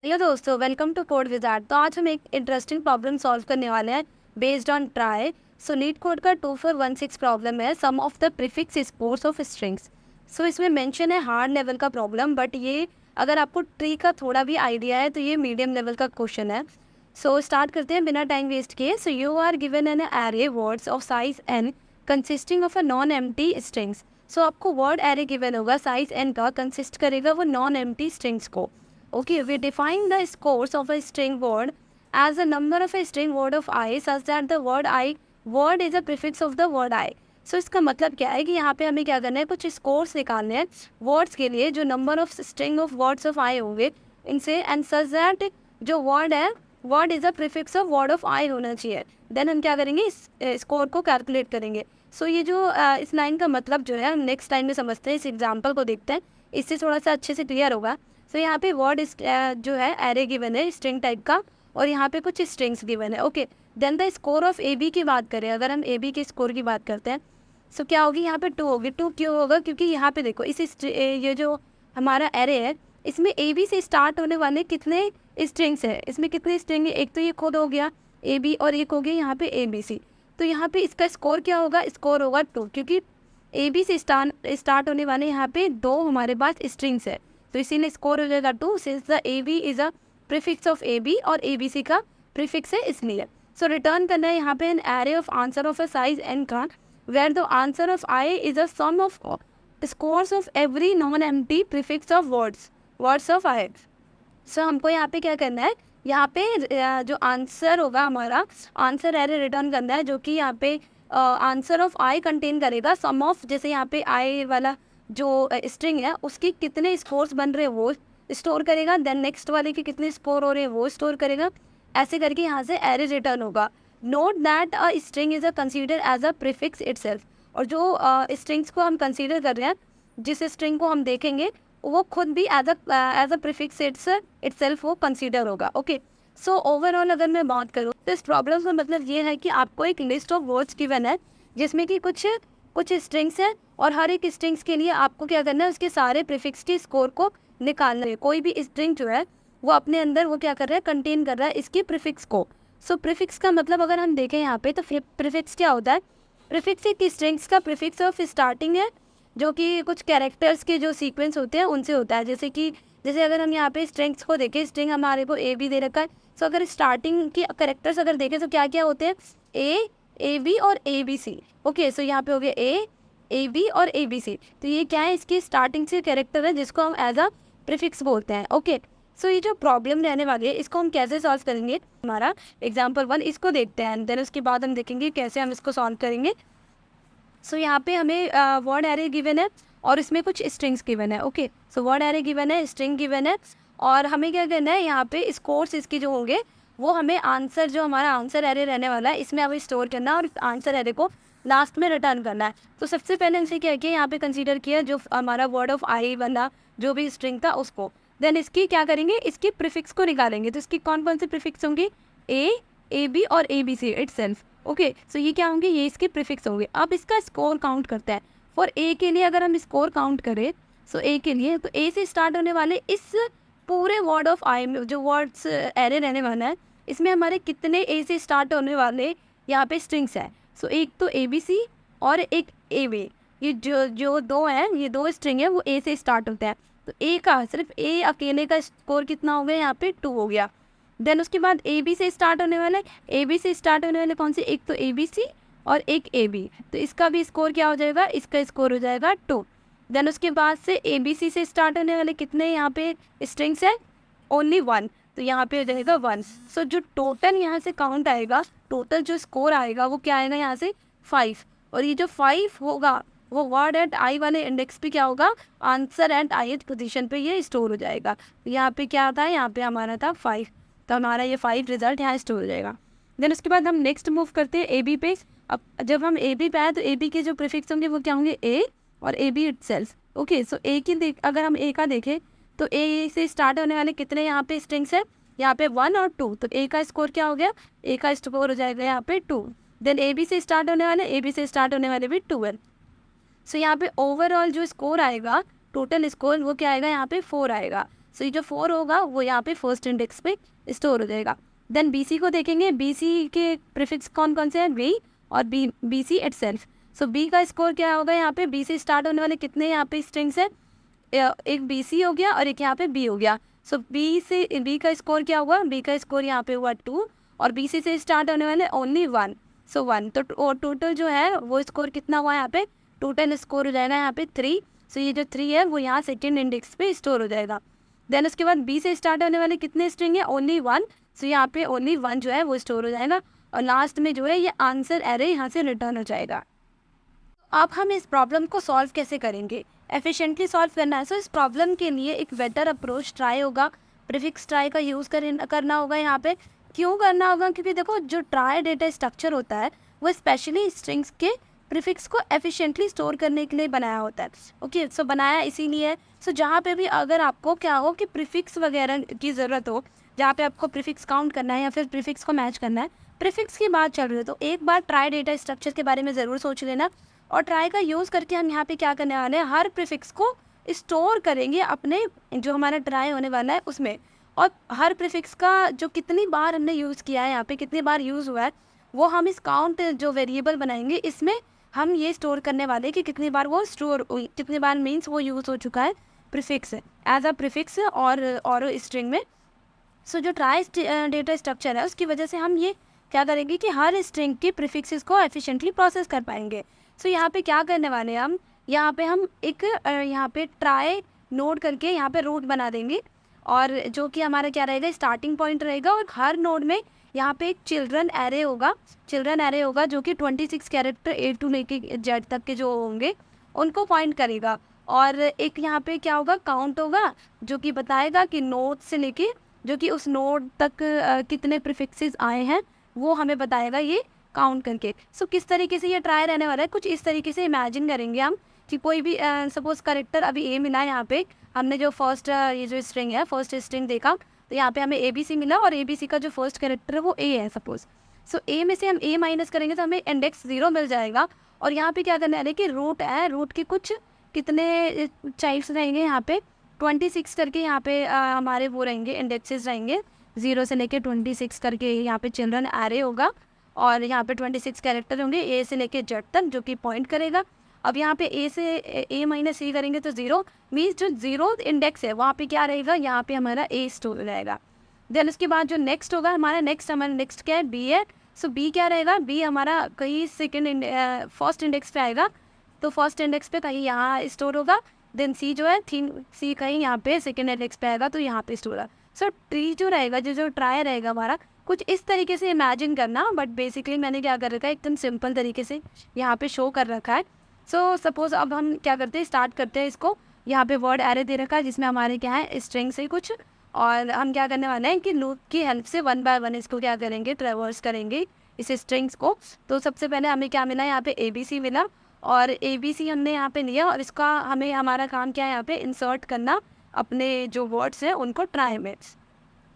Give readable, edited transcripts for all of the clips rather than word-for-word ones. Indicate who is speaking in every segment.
Speaker 1: Hello दोस्तों, welcome to code wizard. तो आज हम एक इंटरेस्टिंग प्रॉब्लम सॉल्व करने वाले हैं based on trie. So LeetCode का 2416 प्रॉब्लम है sum of the prefix sports of strings. So इसमें मेंशन है हार्ड लेवल का प्रॉब्लम, बट ये अगर आपको ट्री का थोड़ा भी आइडिया है तो ये मीडियम लेवल का क्वेश्चन है। सो स्टार्ट करते हैं बिना टाइम वेस्ट किए। So you are given an array words of size n consisting of a non empty strings. So आपको वर्ड एरे गिवन होगा, साइज एन का कंसिस्ट करेगा वो नॉन एम्प्टी स्ट्रिंग्स को। Okay, we define the scores of a string word as the number of a string word of I such that the word is a prefix of the word I. So इसका मतलब क्या है कि यहाँ पे हमें क्या करना है, कुछ स्कोर्स निकालने हैं वर्ड्स के लिए जो number of string of words of i होंगे इनसे, एंड सच दैट जो वर्ड है word is a prefix of word of i होना चाहिए। देन हम क्या करेंगे, इस स्कोर को कैलकुलेट करेंगे। सो ये जो इस लाइन का मतलब जो है हम नेक्स्ट लाइन में समझते हैं। इस एग्जाम्पल को देखते हैं, इससे थोड़ा सा अच्छे से क्लियर होगा। सो यहाँ पे वर्ड जो है एरे गिवन है स्ट्रिंग टाइप का, और यहाँ पे कुछ स्ट्रिंग्स गिवन है। Okay, then the score of A B की बात करें, अगर हम ए बी के स्कोर की बात करते हैं सो क्या होगी, यहाँ पे 2 होगी। 2 क्यों होगा, क्योंकि यहाँ पे देखो ये जो हमारा एरे है इसमें ए बी से स्टार्ट होने वाले कितने स्ट्रिंग्स है, इसमें कितने स्ट्रिंग है, एक तो ये खुद हो गया ए बी और एक हो गया यहाँ पे ए बी सी। तो यहाँ पे इसका स्कोर क्या होगा, स्कोर होगा 2, क्योंकि ए बी से स्टार्ट होने वाले यहाँ पे 2 हमारे पास स्ट्रिंग्स है, तो इसीलिए स्कोर हो जाएगा 2 since the A B is a prefix of A B और ए बी सी का प्रीफिक्स है इसलिए। सो रिटर्न करना है यहाँ पे an array of answer of a size n का where the answer of i is a sum of scores of every non empty prefix of words of i. So हमको यहाँ पे क्या करना है, यहाँ पे जो आंसर होगा हमारा आंसर एरे रिटर्न करना है, जो कि यहाँ पे आंसर ऑफ आई कंटेन करेगा सम ऑफ, जैसे यहाँ पे आई वाला जो स्ट्रिंग है उसकी कितने स्कोर्स बन रहे हैं वो स्टोर करेगा, देन नेक्स्ट वाले के कितने स्कोर हो रहे हैं वो स्टोर करेगा। ऐसे करके यहाँ से एरे रिटर्न होगा। Note that a string is a consider as a prefix itself. और जो स्ट्रिंग्स को हम कंसीडर कर रहे हैं, जिस स्ट्रिंग को हम देखेंगे वो खुद भी एज अ प्रीफिक्स इटसेल्फ वो कंसीडर होगा। ओके, सो ओवरऑल अगर मैं बात करूँ तो इस प्रॉब्लम का मतलब ये है कि आपको एक लिस्ट ऑफ वर्ड्स गिवन है जिसमें कि कुछ कुछ स्ट्रिंग्स हैं, और हर एक स्ट्रिंग्स के लिए आपको क्या करना है, उसके सारे प्रीफिक्स के स्कोर को निकालना है। कोई भी स्ट्रिंग जो है वो अपने अंदर वो क्या कर रहा है, कंटेन कर रहा है इसके प्रीफिक्स को। सो प्रीफिक्स का मतलब अगर हम देखें यहाँ पे तो प्रीफिक्स क्या होता है, प्रीफिक्स एक स्ट्रिंग्स का प्रीफिक्स ऑफ स्टार्टिंग है, जो कि कुछ कैरेक्टर्स के जो सीक्वेंस होते हैं उनसे होता है। जैसे अगर हम यहाँ पे स्ट्रिंग्स को देखें, स्ट्रिंग हमारे को ए बी दे रखा है, सो अगर स्टार्टिंग के कैरेक्टर्स अगर देखें तो क्या क्या होते हैं, ए बी और ए बी सी। ओके, सो यहाँ पे हो गया ए बी और ए बी सी, तो ये क्या है, इसकी स्टार्टिंग से कैरेक्टर है जिसको हम एज अ प्रीफिक्स बोलते हैं। ओके, सो ये जो प्रॉब्लम रहने वाली है इसको हम कैसे सॉल्व करेंगे, हमारा एग्जाम्पल 1 इसको देखते हैं, देन उसके बाद हम देखेंगे कैसे हम इसको सॉल्व करेंगे। सो यहाँ पे हमें वर्ड एरे गिवन है और इसमें कुछ स्ट्रिंग्स गिवन है। Okay, so word array given है, स्ट्रिंग गिवन है, और हमें क्या करना है, यहाँ पे स्कोर्स इसके जो होंगे वो हमें आंसर, जो हमारा आंसर एरे रहने वाला है इसमें हमें स्टोर करना है और आंसर एरे को लास्ट में रिटर्न करना है। तो सबसे पहले हमसे क्या किया, यहाँ पे कंसीडर किया जो हमारा वर्ड ऑफ आई वाला जो भी स्ट्रिंग था उसको, देन इसकी क्या करेंगे, इसकी प्रीफिक्स को निकालेंगे। तो इसकी कौन कौन सी प्रीफिक्स होंगी, ए बी और A B C itself. Okay, so ये क्या होंगे, ये इसके प्रीफिक्स होंगे। अब इसका स्कोर काउंट करते हैं। फॉर ए के लिए अगर हम स्कोर काउंट करें, सो ए के लिए तो ए से स्टार्ट होने वाले इस पूरे वर्ड ऑफ आई में जो वर्ड्स एरे रहने वाला है इसमें हमारे कितने ए से स्टार्ट होने वाले यहाँ पे स्ट्रिंग्स है। सो एक तो ए बी सी और एक ए बी, ये जो दो हैं, ये 2 स्ट्रिंग है वो ए से स्टार्ट होते हैं। तो ए का सिर्फ ए अकेले का स्कोर कितना हो गया, यहाँ पे 2 हो गया। देन उसके बाद ए बी से स्टार्ट होने वाले, ए बी से स्टार्ट होने वाले कौन से, एक तो ए बी सी और एक ए बी, तो इसका भी स्कोर क्या हो जाएगा, इसका स्कोर हो जाएगा 2। देन उसके बाद से ए बी सी से स्टार्ट होने वाले कितने यहाँ पे स्ट्रिंग्स है, ओनली 1, तो यहाँ पे हो जाएगा 1। सो जो टोटल यहाँ से काउंट आएगा, टोटल जो स्कोर आएगा वो क्या आएगा यहाँ से 5, और ये जो 5 होगा वो वर्ड एट आई वाले इंडेक्स पे क्या होगा, आंसर एट आई पोजीशन पे ये स्टोर हो जाएगा। तो यहाँ पे क्या था, यहाँ पे हमारा था 5, तो हमारा ये 5 रिजल्ट यहाँ स्टोर हो जाएगा। देन उसके बाद हम नेक्स्ट मूव करते हैं ए बी पे। अब जब हम ए बी पे आए तो ए बी के जो प्रीफिक्स होंगे वो क्या होंगे, ए और ए बी इटसेल्फ। ओके, सो ए की अगर हम ए का देखें तो ए से स्टार्ट होने वाले कितने यहाँ पे स्ट्रिंग्स है, यहाँ पे 1 और 2, तो ए का स्कोर क्या हो गया, ए का स्कोर हो जाएगा यहाँ पे 2। देन ए बी से स्टार्ट होने वाले, ए बी से स्टार्ट होने वाले भी 2 है। सो यहाँ पे ओवरऑल जो स्कोर आएगा, टोटल स्कोर वो क्या आएगा, यहाँ पे 4 आएगा। सो ये जो 4 होगा वो यहाँ पे फर्स्ट इंडेक्स पे स्टोर हो जाएगा। देन बी सी को देखेंगे, बी सी के प्रीफिक्स कौन कौन से हैं, बी और बी सी इटसेल्फ। सो बी का स्कोर क्या होगा, यहाँ पे बी से स्टार्ट होने वाले कितने यहाँ पे स्ट्रिंग्स है, एक बी सी हो गया और एक यहाँ पे बी हो गया। सो बी का स्कोर क्या हुआ, बी का स्कोर यहाँ पे हुआ 2 और बी सी से स्टार्ट होने वाले ओनली 1, सो 1। तो टोटल जो है वो स्कोर कितना हुआ यहाँ पे, टोटल स्कोर हो जाएगा यहाँ पे 3। सो ये जो 3 है वो यहाँ सेकेंड इंडेक्स पे स्टोर हो जाएगा। देन उसके बाद बी से स्टार्ट होने वाले कितने स्ट्रिंग है, ओनली 1। सो यहाँ पे ओनली 1 जो है वो स्टोर हो जाएगा और लास्ट में जो है ये आंसर एरे यहाँ से रिटर्न हो जाएगा। अब हम इस प्रॉब्लम को सॉल्व कैसे करेंगे, एफिशिएंटली सॉल्व करना है। सो इस प्रॉब्लम के लिए एक बेटर अप्रोच ट्राई होगा, प्रीफिक्स ट्राई का यूज़ करना होगा यहाँ पे। क्यों करना होगा, क्योंकि देखो जो ट्राई डेटा स्ट्रक्चर होता है वो स्पेशली स्ट्रिंग्स के प्रीफिक्स को एफिशिएंटली स्टोर करने के लिए बनाया होता है। ओके, सो बनाया इसीलिए। सो जहाँ पे भी अगर आपको क्या हो कि प्रीफिक्स वगैरह की ज़रूरत हो, जहाँ पे आपको प्रीफिक्स काउंट करना है या फिर प्रीफिक्स को मैच करना है, प्रीफिक्स की बात चल रही है, तो एक बार ट्राई डेटा स्ट्रक्चर के बारे में ज़रूर सोच लेना। और ट्राई का यूज़ करके हम यहाँ पे क्या करने वाले हैं, हर प्रीफिक्स को स्टोर करेंगे अपने जो हमारा ट्राई होने वाला है उसमें। और हर प्रीफिक्स का जो कितनी बार हमने यूज़ किया है, यहाँ पे कितनी बार यूज़ हुआ है, वो हम इस काउंट जो वेरिएबल बनाएंगे इसमें हम ये स्टोर करने वाले कि कितनी बार वो स्टोर, कितनी बार मीन्स वो यूज़ हो चुका है प्रीफिक्स एज अ प्रीफिक्स और स्ट्रिंग में। सो जो ट्राई डेटा स्ट्रक्चर है उसकी वजह से हम ये क्या करेंगे कि हर स्ट्रिंग के प्रीफिक्सेस को एफिशिएंटली प्रोसेस कर पाएंगे। सो यहाँ पे क्या करने वाले हैं हम, यहाँ पे हम एक यहाँ पे ट्राई नोड करके यहाँ पे रूट बना देंगे और जो कि हमारा क्या रहेगा, स्टार्टिंग पॉइंट रहेगा। और हर नोड में यहाँ पे एक चिल्ड्रन एरे होगा जो कि 26 कैरेक्टर ए टू लेके जेड तक के जो होंगे उनको पॉइंट करेगा। और एक यहाँ पे क्या होगा, काउंट होगा जो कि बताएगा कि नोड से लेके जो कि उस नोड तक कितने प्रीफिक्सेस आए हैं वो हमें बताएगा ये काउंट करके। सो किस तरीके से ये ट्राई रहने वाला है, कुछ इस तरीके से इमेजिन करेंगे हम कि कोई भी सपोज करेक्टर अभी ए मिला है, यहाँ पे हमने जो फर्स्ट ये जो स्ट्रिंग है फर्स्ट स्ट्रिंग देखा तो यहाँ पे हमें ए बी सी मिला और ए बी सी का जो फर्स्ट कैरेक्टर है वो ए है सपोज। सो ए में से हम ए माइनस करेंगे तो हमें इंडेक्स 0 मिल जाएगा। और यहाँ पे क्या करना है कि रूट है, रूट के कुछ कितने चाइल्ड्स रहेंगे यहाँ पे 26 करके, यहाँ पे हमारे वो रहेंगे इंडेक्सेस रहेंगे 0 से लेके 26 करके, यहाँ पे चिल्ड्रन एरे होगा और यहाँ पे 26 कैरेक्टर होंगे ए से लेके जेड तक जो कि पॉइंट करेगा। अब यहाँ पे ए से ए माइनस सी करेंगे तो 0 मीन्स जो 0 इंडेक्स है वहाँ पे क्या रहेगा, यहाँ पे हमारा ए स्टोर रहेगा। देन उसके बाद जो नेक्स्ट होगा हमारा नेक्स्ट क्या है, बी है। सो बी क्या रहेगा, बी हमारा कहीं फर्स्ट इंडेक्स पे आएगा तो फर्स्ट इंडेक्स पे कहीं यहाँ स्टोर होगा। देन सी जो है सी कहीं यहाँ पे सेकेंड इंडेक्स पे आएगा तो यहाँ पे स्टोर होगा। सो ट्री जो रहेगा जो ट्राई रहेगा हमारा कुछ इस तरीके से इमेजिन करना, बट बेसिकली मैंने क्या कर रखा है एकदम सिंपल तरीके से यहाँ पे शो कर रखा है। सो सपोज अब हम क्या करते हैं, स्टार्ट करते हैं इसको। यहाँ पे वर्ड एरे दे रखा है जिसमें हमारे क्या है स्ट्रिंग से कुछ, और हम क्या करने वाले हैं कि लूप की हेल्प से 1 बाय 1 इसको क्या करेंगे, ट्रेवर्स करेंगे इस स्ट्रिंग्स को। तो सबसे पहले हमें क्या मिला, यहाँ पे ABC मिला और ABC हमने यहाँ पे लिया और इसका हमें हमारा काम क्या है यहाँ पे इंसर्ट करना अपने जो वर्ड्स हैं उनको ट्राई में।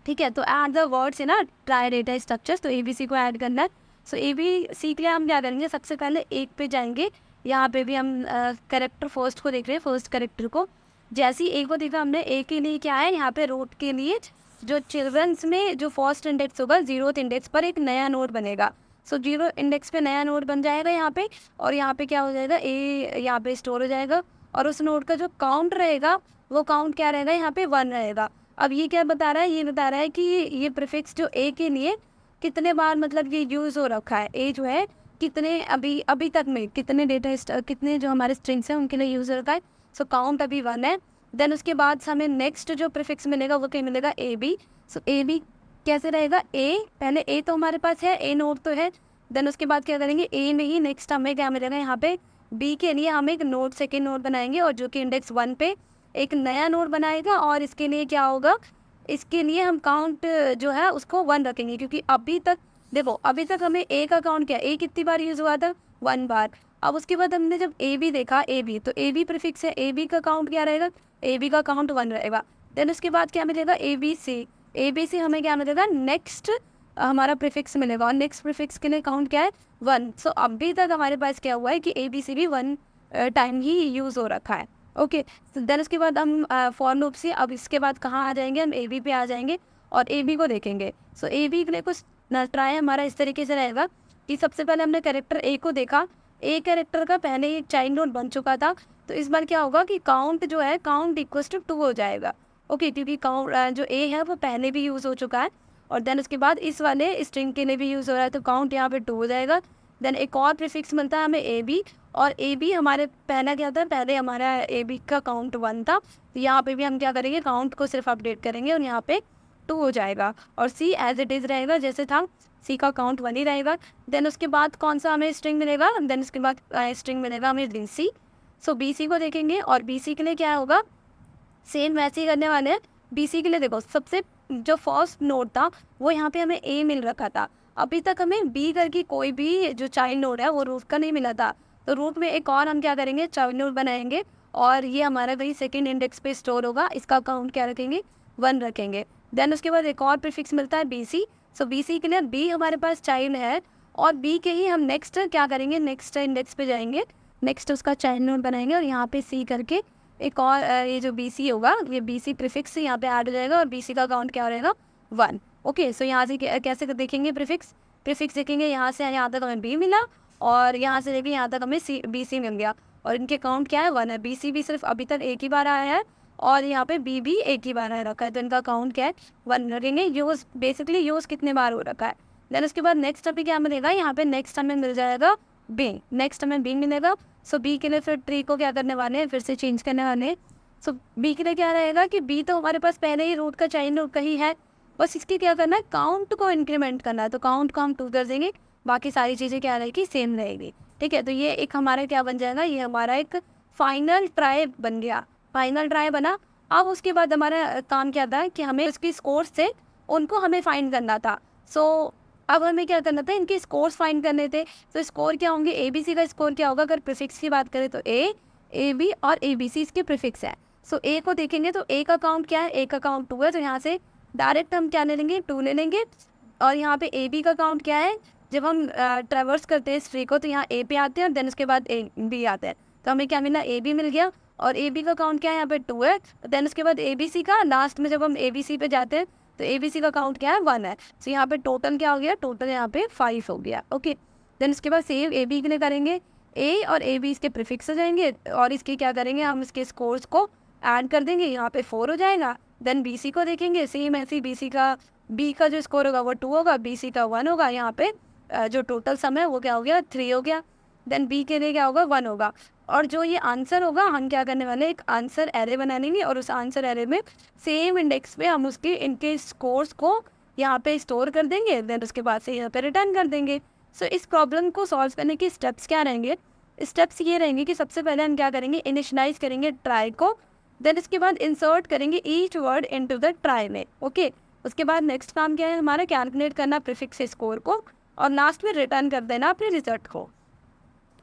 Speaker 1: ठीक है, तो ऐड द वर्ड्स है ना ट्राई डेटा स्ट्रक्चर्स, तो ABC को ऐड करना है। सो ABC के लिए हम क्या करेंगे, सबसे पहले एक पे जाएंगे। यहाँ पे भी हम कैरेक्टर फर्स्ट को देख रहे हैं, फर्स्ट कैरेक्टर को। जैसे ही ए को देखा हमने, ए के लिए क्या है यहाँ पे रूट के लिए जो चिल्ड्रंस में जो फर्स्ट इंडेक्स होगा 0th इंडेक्स पर एक नया नोड बनेगा। सो 0 इंडेक्स पे नया नोड बन जाएगा यहाँ पे, और यहाँ पे क्या हो जाएगा, ए यहाँ पे स्टोर हो जाएगा और उस नोड का जो काउंट रहेगा वो काउंट क्या रहेगा, यहाँ पे 1 रहेगा। अब ये क्या बता रहा है, ये बता रहा है कि ये प्रीफिक्स जो ए के लिए कितने बार मतलब ये यूज़ हो रखा है, ए जो है कितने अभी तक में कितने कितने जो हमारे स्ट्रिंग्स हैं उनके लिए यूज़ हो रखा है। सो काउंट अभी 1 है। देन उसके बाद हमें नेक्स्ट जो प्रीफिक्स मिलेगा वो क्या मिलेगा, A B. So A B कैसे रहेगा, ए पहले ए तो हमारे पास है, ए नोड तो है। देन उसके बाद क्या करेंगे, ए में ही नेक्स्ट हमें क्या मिलेगा, यहाँ पे बी के लिए हम एक नोड सेकेंड नोड बनाएंगे और जो कि इंडेक्स 1 पे एक नया नोड बनाएगा। और इसके लिए क्या होगा, इसके लिए हम काउंट जो है उसको 1 रखेंगे, क्योंकि अभी तक देखो अभी तक हमें ए का काउंट क्या, ए कितनी बार यूज़ हुआ था, 1 बार। अब उसके बाद हमने जब ए बी देखा, ए बी तो ए बी प्रीफिक्स है, ए बी का काउंट क्या रहेगा, ए बी का काउंट 1 रहेगा। देन उसके बाद क्या मिलेगा, ए बी सी हमें क्या मिलेगा, नेक्स्ट हमारा प्रीफिक्स मिलेगा और नेक्स्ट प्रीफिक्स के लिए काउंट क्या है, 1। सो अभी तक हमारे पास क्या हुआ है कि ए बी सी भी 1 टाइम ही यूज़ हो रखा है। ओके, देन उसके बाद हम फॉर लूप से अब इसके बाद कहाँ आ जाएंगे, हम ए बी पे आ जाएंगे और ए बी को देखेंगे। सो ए बी के लिए कुछ ट्राई हमारा इस तरीके से रहेगा कि सबसे पहले हमने कैरेक्टर ए को देखा, ए कैरेक्टर का पहले ही एक चाइल्ड नोड बन चुका था, तो इस बार क्या होगा कि काउंट जो है काउंट इक्वल्स टू 2 हो जाएगा। ओके, क्योंकि काउंट जो ए है वो पहले भी यूज़ हो चुका है और देन उसके बाद इस वाले स्ट्रिंग के लिए भी यूज़ हो रहा है, तो काउंट यहाँ पे 2 हो जाएगा। देन एक और प्रीफिक्स मिलता है हमें ए बी, और ए बी हमारे पहला क्या था, पहले हमारा ए बी का काउंट 1 था, तो यहाँ पे भी हम क्या करेंगे, काउंट को सिर्फ अपडेट करेंगे और यहाँ पे 2 हो जाएगा और सी एज इट इज़ रहेगा जैसे था, सी का काउंट 1 ही रहेगा। देन उसके बाद कौन सा हमें स्ट्रिंग मिलेगा, देन उसके बाद स्ट्रिंग मिलेगा हमें बी सी। सो बी सी को देखेंगे और बी सी के लिए क्या होगा, सेम वैसे ही करने वाले हैं। बी सी के लिए देखो सबसे जो फर्स्ट नोड था वो यहाँ पे हमें ए मिल रखा था, अभी तक हमें बी करके कोई भी जो चाइल्ड नोड है वो रूट का नहीं मिला था, तो रूट में एक और हम क्या करेंगे, चाइल्ड नोड बनाएंगे और ये हमारा वही सेकंड इंडेक्स पे स्टोर होगा, इसका काउंट क्या रखेंगे, 1 रखेंगे। देन उसके बाद एक और प्रीफिक्स मिलता है बी सी। सो बी सी के लिए बी हमारे पास चाइल्ड है और बी के ही हम नेक्स्ट क्या करेंगे, नेक्स्ट इंडेक्स पे जाएंगे, नेक्स्ट उसका चाइल्ड नोड बनाएंगे और यहाँ पे सी करके एक और ये जो बी सी होगा, ये बी सी प्रीफिक्स यहाँ पे ऐड हो जाएगा और बी सी का काउंट क्या हो रहेगा, 1। ओके, सो यहाँ से कैसे देखेंगे, प्रीफिक्स प्रीफिक्स देखेंगे, यहाँ से यहाँ तक हमें बी मिला और यहाँ से लेके यहाँ तक हमें सी बी सी मिल गया और इनके काउंट क्या है, 1 है। बी सी भी सिर्फ अभी तक एक ही बार आया है और यहाँ पे बी भी एक ही बार आया रखा है, तो इनका काउंट क्या है, 1 रखेंगे। यूज़ बेसिकली यूज़ कितने बार हो रखा है। देन उसके बाद नेक्स्ट अभी क्या मिलेगा, यहाँ पे नेक्स्ट हमें मिल जाएगा बी, नेक्स्ट हमें बी मिलेगा। सो बी के लिए फिर ट्री को क्या करने वाले हैं, फिर से चेंज करने वाले हैं। सो बी के लिए क्या रहेगा कि बी तो हमारे पास पहले ही रूट का चाइल्ड नोड का ही है, बस इसकी क्या करना है, काउंट को इंक्रीमेंट करना है, तो काउंट को हम 2 कर देंगे, बाकी सारी चीज़ें क्या रहेगी, सेम रहेगी। ठीक है, तो ये एक हमारा क्या बन जाएगा, ये हमारा एक फाइनल ट्राई बन गया, फाइनल ट्राई बना। अब उसके बाद हमारा काम क्या था कि हमें उसकी स्कोर से उनको हमें फाइंड करना था। सो अब हमें क्या करना था, इनके स्कोर्स फाइंड करने थे। तो स्कोर क्या होंगे, ए बी सी का स्कोर क्या होगा, अगर प्रीफिक्स की बात करें तो ए बी और ए बी सी इसके प्रीफिक्स है। सो ए को देखेंगे तो ए का काउंट क्या है, ए का काउंट 2 है, तो यहाँ से डायरेक्ट हम क्या ले लेंगे, 2 ले लेंगे। और यहाँ पे ए बी का काउंट क्या है, जब हम ट्रेवर्स करते हैं इस ट्री को तो यहाँ ए पे आते हैं और देन उसके बाद ए बी आते हैं, तो हमें क्या मिला, ए बी मिल गया और ए बी का काउंट क्या है, यहाँ पे 2 है। देन उसके बाद ए बी सी का लास्ट में जब हम ए बी सी पे जाते हैं तो ए बी सी का काउंट क्या है, 1 है। सो यहाँ पे टोटल क्या हो गया, टोटल यहाँ पे 5 हो गया। ओके, देन उसके बाद सेम ए बी के लिए करेंगे, ए और ए बी इसके प्रीफिक्स हो जाएंगे और इसके क्या करेंगे, हम इसके स्कोर्स को ऐड कर देंगे, यहाँ पे 4 हो जाएगा। देन बी सी को देखेंगे, सेम ऐसे बी सी का बी का जो स्कोर होगा वो 2 होगा, बी सी का 1 होगा, यहाँ पे जो टोटल सम है वो क्या हो गया, 3 हो गया। देन बी के लिए क्या होगा, 1 होगा और जो ये आंसर होगा हम क्या करने वाले, एक आंसर एरे बना लेंगे और उस आंसर एरे में सेम इंडेक्स पे हम उसके इनके स्कोर्स को यहाँ पे स्टोर कर देंगे। देन उसके बाद से यहाँ पे रिटर्न कर देंगे। सो इस प्रॉब्लम को सॉल्व करने के स्टेप्स क्या रहेंगे, स्टेप्स ये रहेंगे कि सबसे पहले हम क्या करेंगे, इनिशियलाइज करेंगे ट्राई को, देन इसके बाद इंसर्ट करेंगे each word into the try में। ओके, उसके बाद नेक्स्ट काम क्या है हमारा, कैलकुलेट करना प्रीफिक्स स्कोर को और लास्ट में रिटर्न कर देना अपने रिजल्ट को।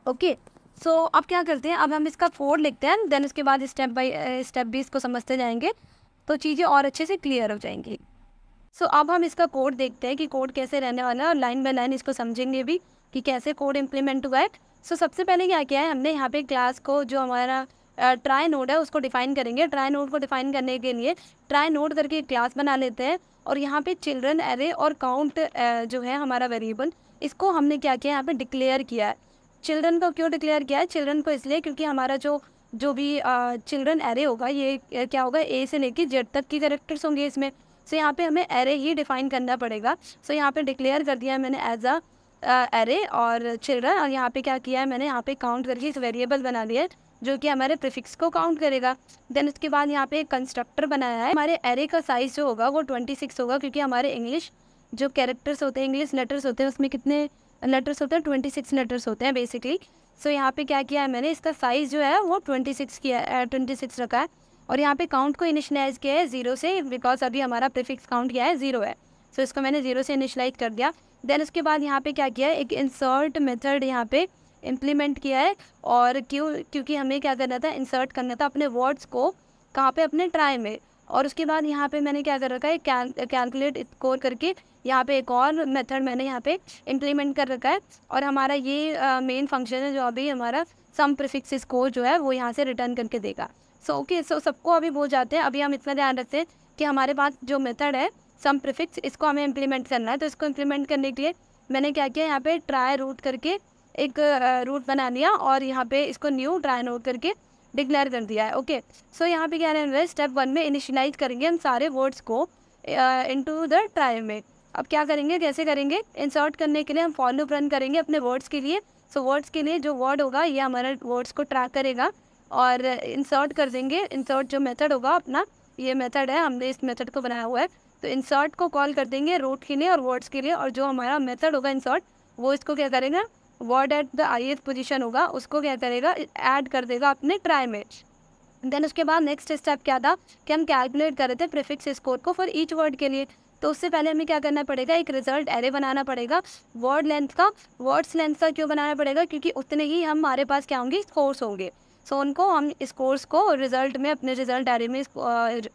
Speaker 1: ओके, सो अब क्या करते हैं, अब हम इसका कोड लिखते हैं, देन उसके बाद स्टेप बाय स्टेप भी इसको समझते जाएंगे तो चीज़ें और अच्छे से क्लियर हो जाएंगी। सो अब हम इसका कोड देखते हैं कि कोड कैसे रहने वाला है और लाइन बाय लाइन इसको समझेंगे भी कि कैसे कोड इम्प्लीमेंट हुआ है। सो सबसे पहले क्या किया है हमने, यहाँ पे क्लास को जो हमारा ट्राई नोड है उसको डिफाइन करेंगे। ट्राई नोड को डिफाइन करने के लिए ट्राई नोड करके एक क्लास बना लेते हैं और यहाँ पे चिल्ड्रन एरे और काउंट जो है हमारा वेरिएबल, इसको हमने क्या किया, यहाँ पे डिक्लेयर किया है। चिल्ड्रन को क्यों डिक्लेयर किया है, चिल्ड्रन को इसलिए क्योंकि हमारा जो भी चिल्ड्रन एरे होगा ये क्या होगा, ए से लेके जेड तक की कैरेक्टर्स होंगे इसमें। सो यहाँ पे हमें एरे ही डिफाइन करना पड़ेगा। सो यहाँ पे डिक्लेयर कर दिया है मैंने एज अ एरे और चिल्ड्रन, और यहाँ पे क्या किया है मैंने, यहाँ पे काउंट करके इस वेरिएबल बना लिया है जो कि हमारे प्रीफिक्स को काउंट करेगा। देन उसके बाद यहाँ पे एक कंस्ट्रक्टर बनाया है। हमारे एरे का साइज़ जो होगा वो 26 होगा, क्योंकि हमारे इंग्लिश जो कैरेक्टर्स होते हैं, इंग्लिश लेटर्स होते हैं, उसमें कितने लेटर्स होते हैं, 26 लेटर्स होते हैं बेसिकली। सो यहाँ पे क्या किया है मैंने, इसका साइज़ जो है वो 26 किया 26 रखा है और यहाँ पे काउंट को इनिशियलाइज किया है 0 से, बिकॉज अभी हमारा प्रीफिक्स काउंट किया है 0 है। सो इसको मैंने 0 से इनिशियलाइज कर दिया। देन उसके बाद यहाँ पे क्या किया है, एक इंसर्ट मेथड यहाँ पे इम्प्लीमेंट किया है। और क्योंकि हमें क्या करना था, इंसर्ट करना था अपने वर्ड्स को कहाँ पे, अपने ट्राई में। और उसके बाद यहाँ पे मैंने क्या कर रखा है, कैलकुलेट स्कोर करके यहाँ पे एक और मेथड मैंने यहाँ पे इम्प्लीमेंट कर रखा है। और हमारा ये मेन फंक्शन है जो अभी हमारा सम प्रीफिक्स स्कोर जो है वो यहाँ से रिटर्न करके देगा। सो ओके, सो सबको अभी भूल जाते हैं। अभी हम इतना ध्यान रखते हैं कि हमारे पास जो मेथड है सम प्रीफिक्स, इसको हमें इम्प्लीमेंट करना है। तो इसको इम्प्लीमेंट करने के लिए मैंने क्या किया, यहाँ पे ट्राई रूट करके एक रूट बना लिया और यहाँ पे इसको न्यू ट्राई नोट करके डिक्लेयर कर दिया है। ओके, सो यहाँ पे क्या है, स्टेप 1 में इनिशियलाइज करेंगे हम सारे वर्ड्स को इनटू द ट्राई में। अब क्या करेंगे, कैसे करेंगे, इंसर्ट करने के लिए हम फॉर लूप रन करेंगे अपने वर्ड्स के लिए। सो वर्ड्स के लिए जो वर्ड होगा ये हमारा वर्ड्स को ट्रैक करेगा और इंसर्ट कर देंगे। इंसर्ट जो मेथड होगा अपना, ये मेथड है, हमने इस मेथड को बनाया हुआ है, तो इंसर्ट को कॉल कर देंगे रूट के लिए और वर्ड्स के लिए, और जो हमारा मेथड होगा इंसर्ट वो इसको क्या करेगा, word at the highest position होगा उसको क्या करेगा, ऐड कर देगा अपने ट्राई में। देन उसके बाद नेक्स्ट स्टेप क्या था कि हम कैलकुलेट कर रहे थे प्रीफिक्स स्कोर को फॉर ईच वर्ड के लिए। तो उससे पहले हमें क्या करना पड़ेगा, एक रिजल्ट एरे बनाना पड़ेगा वर्ड लेंथ का। वर्ड्स लेंथ का क्यों बनाना पड़ेगा, क्योंकि उतने ही हमारे पास क्या होंगे, स्कोर्स होंगे। सो उनको हम स्कोर्स को रिजल्ट में, अपने रिजल्ट एरे में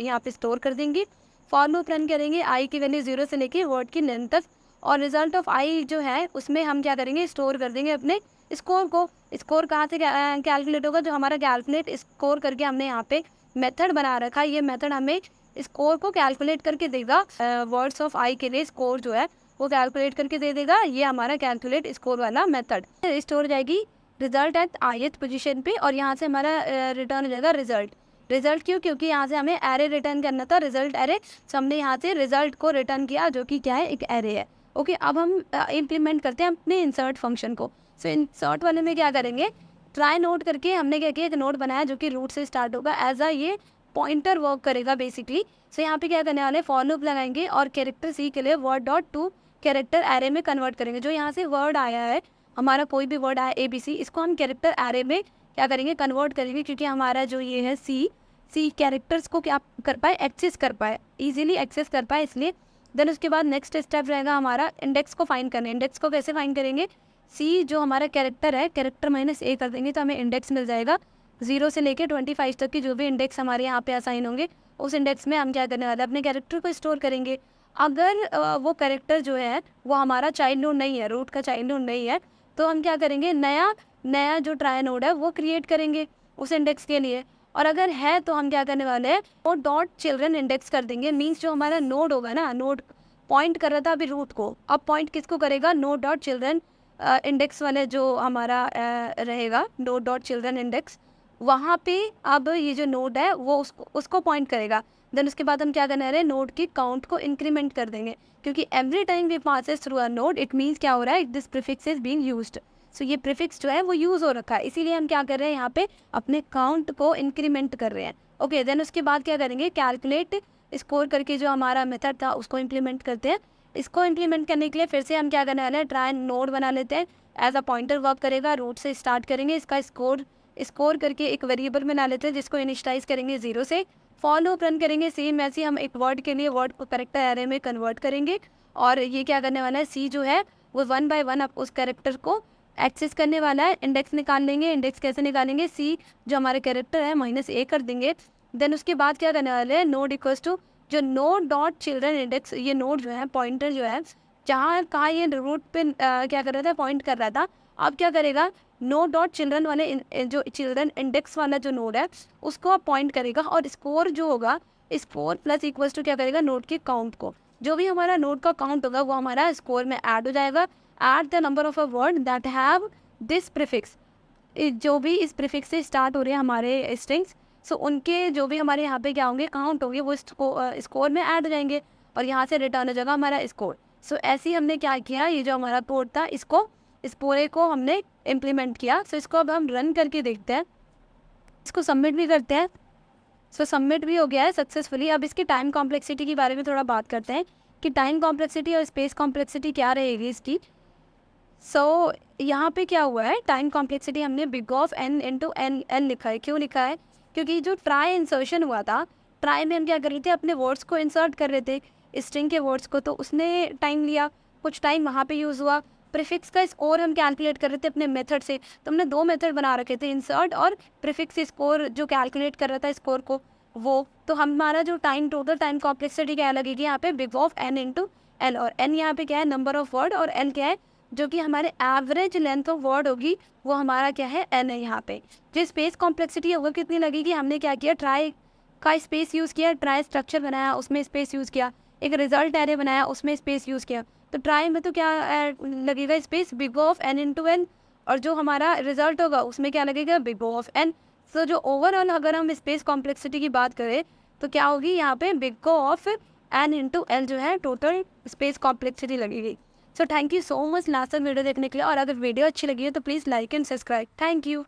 Speaker 1: यहाँ पे स्टोर कर देंगे। फॉर लूप रन करेंगे आई की वैल्यू 0 से लेके वर्ड की लेंथ तक, और रिजल्ट ऑफ आई जो है उसमें हम क्या करेंगे, स्टोर कर देंगे अपने स्कोर को। स्कोर कहाँ से कैलकुलेट होगा, जो हमारा कैलकुलेट स्कोर करके हमने यहाँ पे मेथड बना रखा है, ये मेथड हमें स्कोर को कैलकुलेट करके देगा। वर्ड्स ऑफ आई के लिए स्कोर जो है वो कैलकुलेट करके दे देगा। ये हमारा कैलकुलेट स्कोर वाला मेथड स्टोर हो जाएगी रिजल्ट एट आईएथ पोजीशन पे, और यहाँ से हमारा रिटर्न हो जाएगा रिजल्ट। रिजल्ट क्यों, क्योंकि यहाँ से हमें एरे रिटर्न करना था, रिजल्ट एरे। तो हमने यहाँ से रिजल्ट को रिटर्न किया जो कि क्या है, एक एरे है। ओके, अब हम इम्प्लीमेंट करते हैं अपने इंसर्ट फंक्शन को। सो इंसर्ट वाले में क्या करेंगे, ट्राई नोट करके हमने क्या किया, एक नोट बनाया जो कि रूट से स्टार्ट होगा, एज अ ये पॉइंटर वर्क करेगा बेसिकली। सो यहाँ पे क्या करने वाले, फॉर लूप लगाएंगे और कैरेक्टर सी के लिए word dot to character array में कन्वर्ट करेंगे। जो यहाँ से वर्ड आया है, हमारा कोई भी वर्ड आया ABC, इसको हम कैरेक्टर एरे में क्या करेंगे, कन्वर्ट करेंगे, क्योंकि हमारा जो ये है सी कैरेक्टर्स को क्या कर पाए, एक्सेस कर पाए, ईजिली एक्सेस कर पाए, इसलिए। देन उसके बाद नेक्स्ट स्टेप रहेगा हमारा इंडेक्स को फाइंड करना। इंडेक्स को कैसे फाइंड करेंगे, सी जो हमारा कैरेक्टर है, कैरेक्टर -A कर देंगे तो हमें इंडेक्स मिल जाएगा। 0 से लेके 25 तक की जो भी इंडेक्स हमारे यहाँ पे असाइन होंगे, उस इंडेक्स में हम क्या करने वाले, अपने कैरेक्टर को स्टोर करेंगे। अगर वो कैरेक्टर जो है वो हमारा चाइल्ड नोड नहीं है, रूट का चाइल्ड नोड नहीं है, तो हम क्या करेंगे, नया जो ट्राई नोड है वो क्रिएट करेंगे उस इंडेक्स के लिए। और अगर है तो हम क्या करने वाले हैं, वो डॉट चिल्ड्रन इंडेक्स कर देंगे। मीन्स जो हमारा नोड होगा ना, नोड पॉइंट कर रहा था अभी रूट को, अब पॉइंट किसको करेगा, नोड डॉट चिल्ड्रन इंडेक्स वाले जो हमारा रहेगा, नोड डॉट चिल्ड्रन इंडेक्स, वहाँ पे अब ये जो नोड है वो उसको पॉइंट करेगा। देन उसके बाद हम क्या करने वाले हैं, नोड की काउंट को इंक्रीमेंट कर देंगे, क्योंकि every time we passes through a node, it means क्या हो रहा है, this prefix is being used. So ये प्रीफिक्स जो है वो यूज़ हो रखा है, इसीलिए हम क्या कर रहे हैं, यहाँ पे अपने काउंट को इंक्रीमेंट कर रहे हैं। ओके, देन उसके बाद क्या करेंगे, कैलकुलेट स्कोर करके जो हमारा मेथड था उसको इम्प्लीमेंट करते हैं। इसको इम्प्लीमेंट करने के लिए फिर से हम क्या करने वाले हैं, ट्राई नोड बना लेते हैं, एज अ पॉइंटर वर्क करेगा, रूट से स्टार्ट करेंगे, इसका स्कोर करके एक वेरिएबल बना लेते हैं जिसको इनिशियलाइज करेंगे 0 से। फॉर लूप रन करेंगे, सेम ऐसे हम एक वर्ड के लिए वर्ड को कैरेक्टर एरे में कन्वर्ट करेंगे, और ये क्या करने वाला है, सी जो है वो 1 बाय 1 उस कैरेक्टर को एक्सेस करने वाला है। इंडेक्स निकाल लेंगे, इंडेक्स कैसे निकालेंगे, सी जो हमारे कैरेक्टर है -A कर देंगे। देन उसके बाद क्या करने वाले हैं, नोड इक्वल्स टू जो नोड डॉट चिल्ड्रन इंडेक्स, ये नोड जो है पॉइंटर जो है, कहाँ ये रूट पे क्या कर रहा था, पॉइंट कर रहा था, अब क्या करेगा, नोड डॉट चिल्ड्रन वाले जो चिल्ड्रन इंडेक्स वाला जो नोड है उसको अब पॉइंट करेगा, और स्कोर जो होगा, स्कोर प्लस इक्वल्स टू क्या करेगा, नोड के काउंट को, जो भी हमारा नोड का काउंट होगा वो हमारा स्कोर में ऐड हो जाएगा। Add the number of a word that have this prefix, जो भी इस प्रीफिक्स से स्टार्ट हो रहे हैं हमारे स्ट्रिंग्स, सो उनके जो भी हमारे यहाँ पे क्या होंगे, काउंट होंगे, वो स्कोर में ऐड हो जाएंगे, और यहाँ से रिटर्न हो जाएगा हमारा स्कोर। सो ऐसे ही हमने क्या किया, ये जो हमारा कोड था इसको, इस पूरे को हमने इम्प्लीमेंट किया। सो इसको अब हम रन करके देखते हैं, इसको सबमिट भी करते हैं। सो सबमिट भी हो गया है सक्सेसफुली। अब इसकी टाइम कॉम्प्लेक्सिटी के बारे में थोड़ा बात करते हैं कि टाइम कॉम्प्लेक्सिटी और स्पेस कॉम्प्लेक्सिटी क्या रहेगी इसकी। सो यहाँ पे क्या हुआ है, टाइम कॉम्प्लेक्सिटी हमने big of n into N लिखा है। क्यों लिखा है, क्योंकि जो ट्राई इंसर्शन हुआ था, ट्राई में हम क्या कर रहे थे, अपने वर्ड्स को इंसर्ट कर रहे थे, स्ट्रिंग के वर्ड्स को, तो उसने टाइम लिया, कुछ टाइम वहाँ पे यूज़ हुआ। प्रीफिक्स का स्कोर हम कैलकुलेट कर रहे थे अपने मेथड से, तो हमने 2 मेथड बना रखे थे, इंसर्ट और प्रीफिक्स स्कोर जो कैलकुलेट कर रहा था स्कोर को, वो। तो हमारा जो टाइम, टोटल टाइम कॉम्प्लेक्सिटी क्या लगेगी यहाँ पे, big of n into L, और n यहाँ पे क्या है, नंबर ऑफ वर्ड, और एल क्या है, जो कि हमारे एवरेज लेंथ ऑफ वर्ड होगी वो हमारा क्या है एन है यहाँ पे। जो स्पेस कॉम्प्लेक्सिटी है वो कितनी लगेगी, हमने क्या किया ट्राई का स्पेस यूज़ किया, ट्राई स्ट्रक्चर बनाया उसमें स्पेस यूज़ किया, एक रिजल्ट एरे बनाया उसमें स्पेस यूज़ किया। तो ट्राई में तो क्या लगेगा space big of N into N, और जो हमारा रिजल्ट होगा उसमें क्या लगेगा बिग ऑफ एन। तो जो ओवरऑल अगर हम स्पेस कॉम्प्लेक्सिटी की बात करें तो क्या होगी यहाँ पे big of N into L जो है टोटल स्पेस कॉम्प्लेक्सिटी लगेगी। So thank you so much last तक वीडियो देखने के लिए, और अगर वीडियो अच्छी लगी है तो please like and subscribe. Thank you.